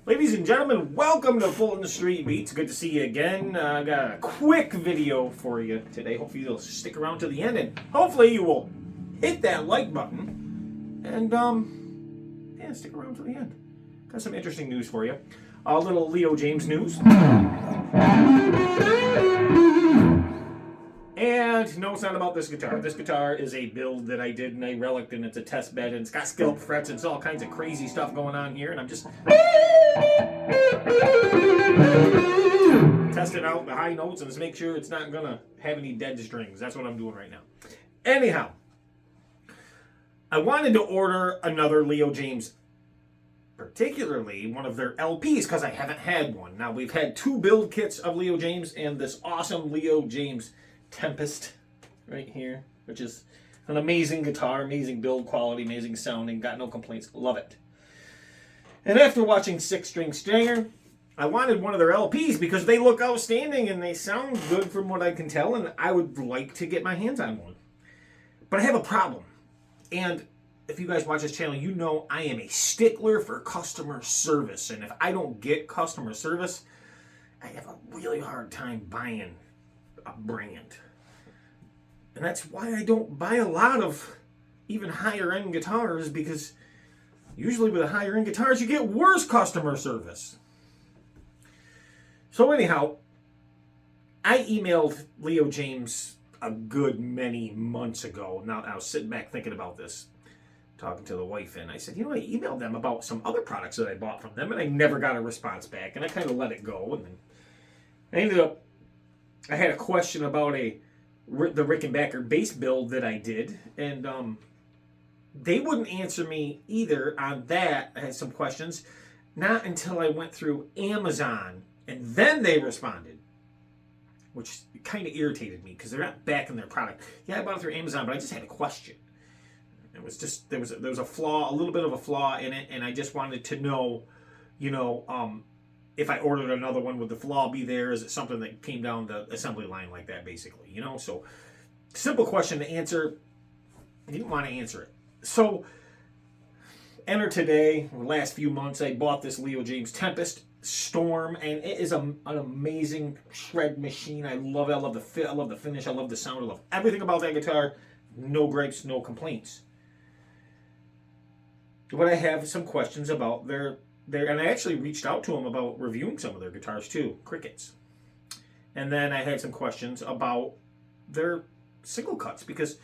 Ladies and gentlemen, welcome to Full in the Street Beats. Good to see you again. I got a quick video for you today. Hopefully you'll stick around to the end, and hopefully you will hit that like button and yeah, stick around to the end. Got some interesting news for you. A little Leo Jaymz news. And no, it's not about this guitar. This guitar is a build that I did and I relicked, and it's a test bed, and it's got scalp frets, and it's all kinds of crazy stuff going on here, and I'm just testing out the high notes and just make sure it's not gonna have any dead strings. That's what I'm doing right now. Anyhow, I wanted to order another Leo Jaymz, particularly one of their LPs, because I haven't had one. Now, we've had two build kits of Leo Jaymz and this awesome Leo Jaymz Tempest right here, which is an amazing guitar, amazing build quality, amazing sounding, got no complaints, love it. And after watching Six String Stinger, I wanted one of their LPs because they look outstanding and they sound good from what I can tell, and I would like to get my hands on one. But I have a problem. And if you guys watch this channel, you know I am a stickler for customer service. And if I don't get customer service, I have a really hard time buying a brand. And that's why I don't buy a lot of even higher end guitars, because usually with the higher end guitars you get worse customer service. So anyhow, I emailed Leo Jaymz a good many months ago. Now I was sitting back thinking about this, talking to the wife, and I said, I emailed them about some other products that I bought from them, and I never got a response back, and I kind of let it go. And then I had a question about the Rickenbacker bass build that I did, and they wouldn't answer me either on that. I had some questions, not until I went through Amazon, and then they responded, which kind of irritated me because they're not backing their product. Yeah, I bought it through Amazon, but I just had a question. It was just there was a flaw, a little bit of a flaw in it, and I just wanted to know, if I ordered another one, would the flaw be there? Is it something that came down the assembly line like that, basically? So simple question to answer. I didn't want to answer it. So enter today, the last few months, I bought this Leo Jaymz Tempest Storm, and it is an amazing shred machine. I love it. I love the fit. I love the finish. I love the sound. I love everything about that guitar. No gripes, no complaints. But I have some questions about their and I actually reached out to them about reviewing some of their guitars too, Crickets. And then I had some questions about their single cuts, because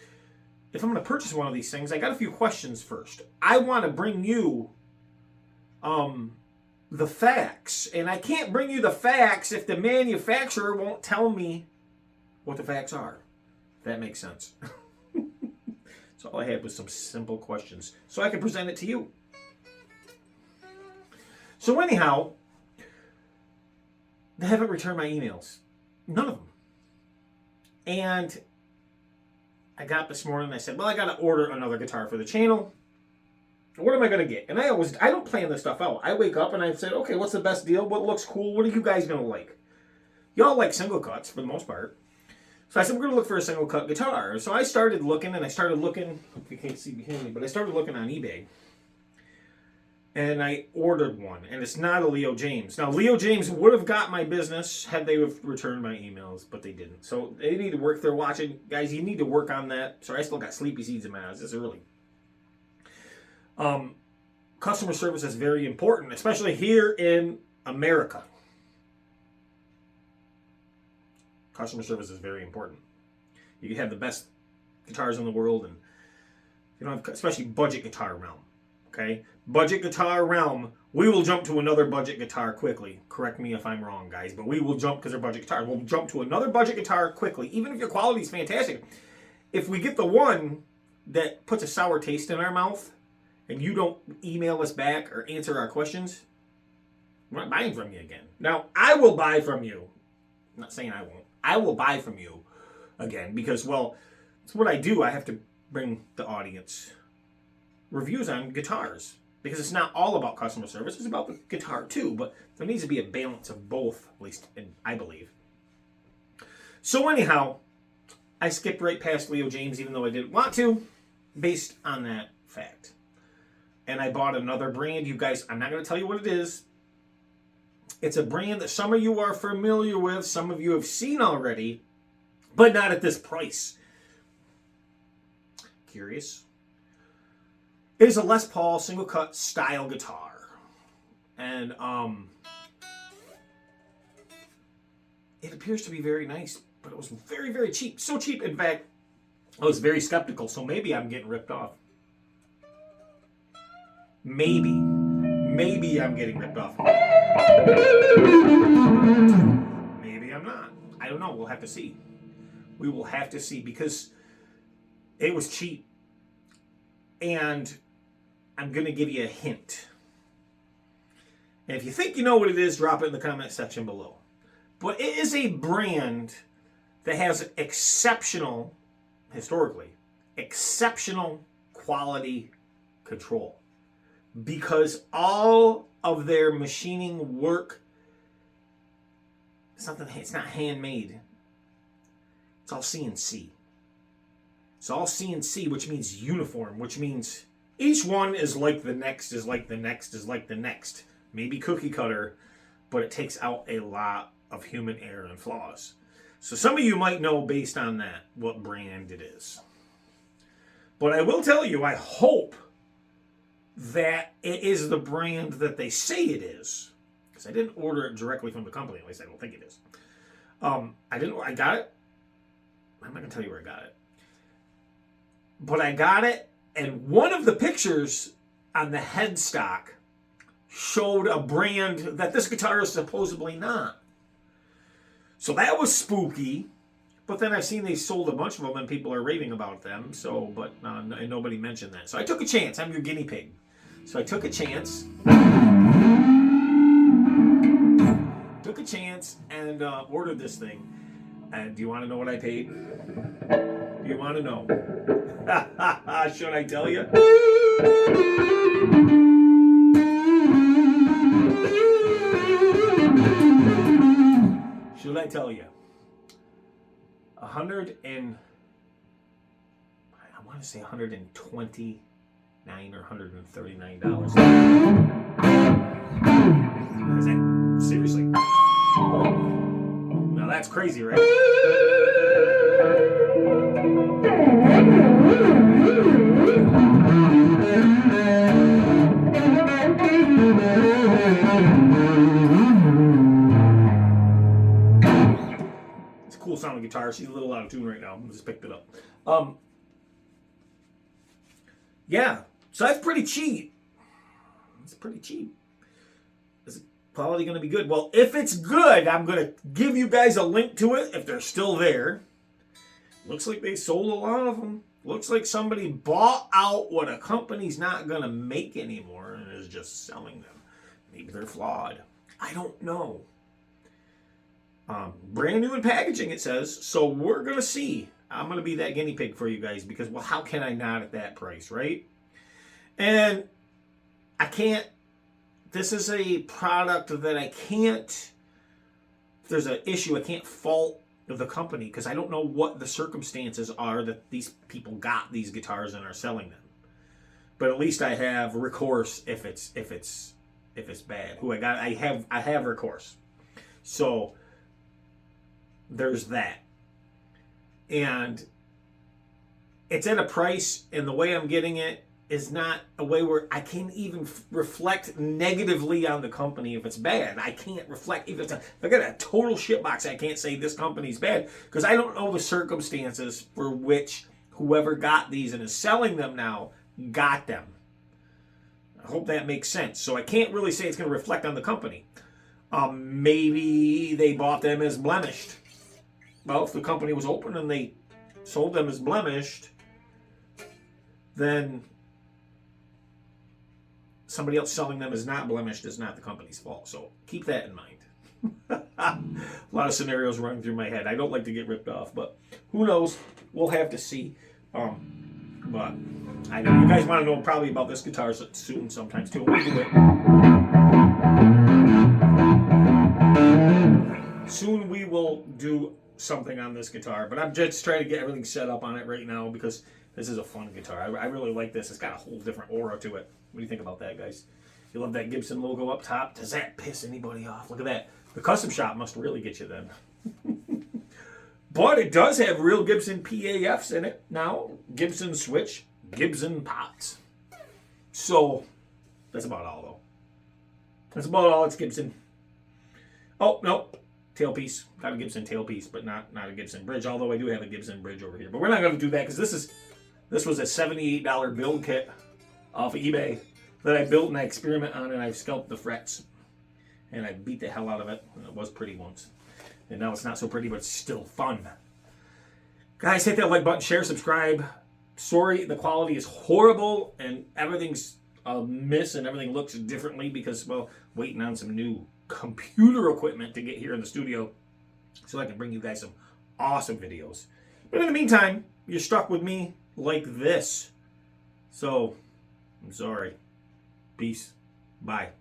if I'm going to purchase one of these things, I got a few questions first. I want to bring you the facts, and I can't bring you the facts if the manufacturer won't tell me what the facts are. If that makes sense. So all I had was some simple questions so I could present it to you. So anyhow, they haven't returned my emails. None of them. And I got this morning and I said, well, I got to order another guitar for the channel. What am I going to get? And I don't plan this stuff out. I wake up and I said, okay, what's the best deal? What looks cool? What are you guys going to like? Y'all like single cuts for the most part. So I said, we're going to look for a single cut guitar. So I started looking, you can't see behind me, but I started looking on eBay. And I ordered one, and it's not a Leo Jaymz. Now, Leo Jaymz would have got my business had they have returned my emails, but they didn't. So they need to work. If they're watching, guys, you need to work on that. Sorry, I still got sleepy seeds in my eyes. This is early. Customer service is very important, especially here in America. Customer service is very important. You can have the best guitars in the world, and especially budget guitar realm. Okay, budget guitar realm. We will jump to another budget guitar quickly. Correct me if I'm wrong, guys, but we will jump because they're budget guitars. We'll jump to another budget guitar quickly, even if your quality is fantastic. If we get the one that puts a sour taste in our mouth, and you don't email us back or answer our questions, we're not buying from you again. Now, I will buy from you. I'm not saying I won't. I will buy from you again because, well, it's what I do. I have to bring the audience reviews on guitars, because it's not all about customer service. It's about the guitar too, but there needs to be a balance of both, at least I believe. So anyhow, I skipped right past Leo Jaymz, even though I didn't want to, based on that fact. And I bought another brand. You guys, I'm not going to tell you what it is. It's a brand that some of you are familiar with, some of you have seen already, but not at this price. Curious? It is a Les Paul single cut style guitar. And it appears to be very nice, but it was very, very cheap. So cheap, in fact, I was very skeptical, so maybe I'm getting ripped off. Maybe I'm getting ripped off. Maybe I'm not. I don't know. We'll have to see. We will have to see, because it was cheap. And I'm going to give you a hint. And if you think you know what it is, drop it in the comment section below. But it is a brand that has exceptional, historically, exceptional quality control. Because all of their machining work, it's not handmade. It's all CNC. It's all CNC, which means uniform, which means each one is like the next, is like the next, is like the next. Maybe cookie cutter, but it takes out a lot of human error and flaws. So some of you might know based on that what brand it is. But I will tell you, I hope that it is the brand that they say it is. Because I didn't order it directly from the company. At least I don't think it is. I got it. I'm not going to tell you where I got it. But I got it, and one of the pictures on the headstock showed a brand that this guitar is supposedly not. So that was spooky. But then I've seen they sold a bunch of them and people are raving about them. So, but and nobody mentioned that. So I took a chance. I'm your guinea pig. So I took a chance. Took a chance and ordered this thing. And do you want to know what I paid? Do you want to know? Should I tell you? Should I tell you? I want to say $129 or $139. Is that seriously? Now that's crazy, right? It's a cool sounding guitar. She's a little out of tune right now. I just picked it up. Yeah, so that's pretty cheap. It's pretty cheap. Is the quality going to be good? Well, if it's good, I'm going to give you guys a link to it if they're still there. Looks like they sold a lot of them. Looks like somebody bought out what a company's not going to make anymore and is just selling them. Maybe they're flawed. I don't know. Brand new in packaging, it says. So we're going to see. I'm going to be that guinea pig for you guys because, well, how can I not at that price, right? And I can't, this is a product that I can't, if there's an issue, I can't fault the company because I don't know what the circumstances are that these people got these guitars and are selling them. But at least I have recourse if it's bad. I have recourse. So there's that. And it's at a price, and the way I'm getting it is not a way where I can't even reflect negatively on the company if it's bad. I can't reflect if I got a total shitbox. I can't say this company's bad because I don't know the circumstances for which whoever got these and is selling them now got them. I hope that makes sense. So I can't really say it's going to reflect on the company. Maybe they bought them as blemished. Well, if the company was open and they sold them as blemished, then somebody else selling them as not blemished is not the company's fault. So keep that in mind. A lot of scenarios running through my head. I don't like to get ripped off, but who knows? We'll have to see. But I know you guys want to know probably about this guitar soon sometimes too. We'll do it. Soon we will do something on this guitar, but I'm just trying to get everything set up on it right now because this is a fun guitar. I really like this. It's got a whole different aura to it. What do you think about that, guys? You love that Gibson logo up top. Does that piss anybody off? Look at that. The custom shop must really get you then. But it does have real Gibson PAFs in it now. Gibson switch, Gibson pots. So, that's about all though. That's about all. It's Gibson. Oh, no. Tailpiece. Got a Gibson tailpiece, but not a Gibson bridge. Although I do have a Gibson bridge over here. But we're not going to do that because this was a $78 build kit off of eBay that I built and I experiment on, and I've scalped the frets. And I beat the hell out of it. And it was pretty once. And now it's not so pretty, but it's still fun. Guys, hit that like button, share, subscribe. Sorry, the quality is horrible and everything's a miss and everything looks differently because, well, waiting on some new computer equipment to get here in the studio so I can bring you guys some awesome videos. But in the meantime, you're stuck with me like this. So, I'm sorry. Peace. Bye.